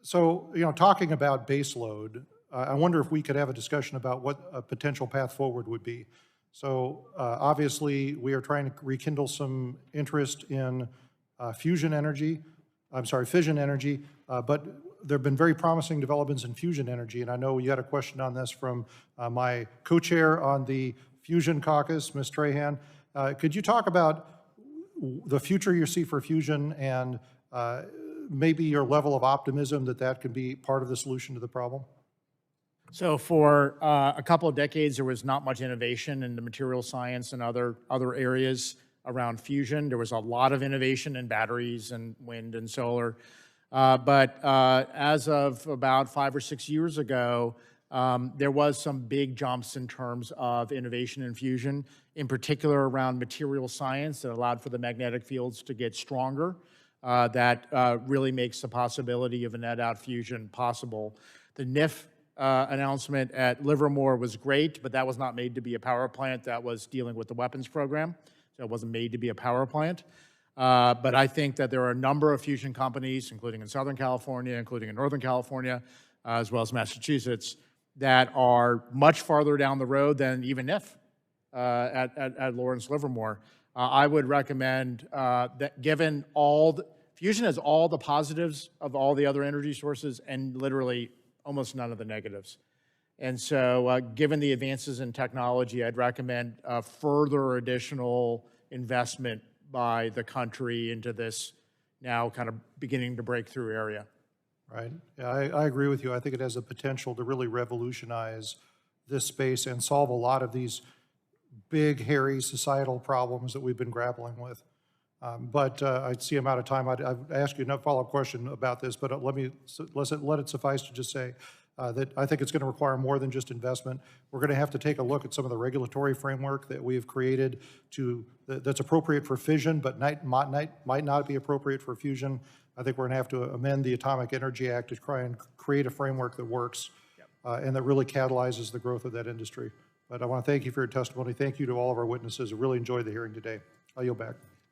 So, talking about baseload, I wonder if we could have a discussion about what a potential path forward would be. So, obviously, we are trying to rekindle some interest in fission energy, but there have been very promising developments in fusion energy, and I know you had a question on this from my co-chair on the Fusion Caucus, Ms. Trahan. Could you talk about the future you see for fusion and maybe your level of optimism that that could be part of the solution to the problem? So for a couple of decades, there was not much innovation in the material science and other areas around fusion. There was a lot of innovation in batteries and wind and solar. But as of about 5 or 6 years ago, there was some big jumps in terms of innovation in fusion, in particular around material science that allowed for the magnetic fields to get stronger. That really makes the possibility of a net-out fusion possible. The NIF announcement at Livermore was great, but that was not made to be a power plant. That was dealing with the weapons program, so it wasn't made to be a power plant. But I think that there are a number of fusion companies, including in Southern California, including in Northern California, as well as Massachusetts, that are much farther down the road than even NIF at Lawrence Livermore. I would recommend that given fusion has all the positives of all the other energy sources and literally almost none of the negatives. And so given the advances in technology, I'd recommend further additional investment by the country into this now kind of beginning to break through area. Right. Yeah, I agree with you. I think it has the potential to really revolutionize this space and solve a lot of these big, hairy societal problems that we've been grappling with. But I see I'm out of time. I'd ask you a follow-up question about this, but let it suffice to just say that I think it's going to require more than just investment. We're going to have to take a look at some of the regulatory framework that we have created that's appropriate for fission, but might not be appropriate for fusion. I think we're going to have to amend the Atomic Energy Act to try and create a framework that works and that really catalyzes the growth of that industry. But I want to thank you for your testimony. Thank you to all of our witnesses. I really enjoyed the hearing today. I'll yield back.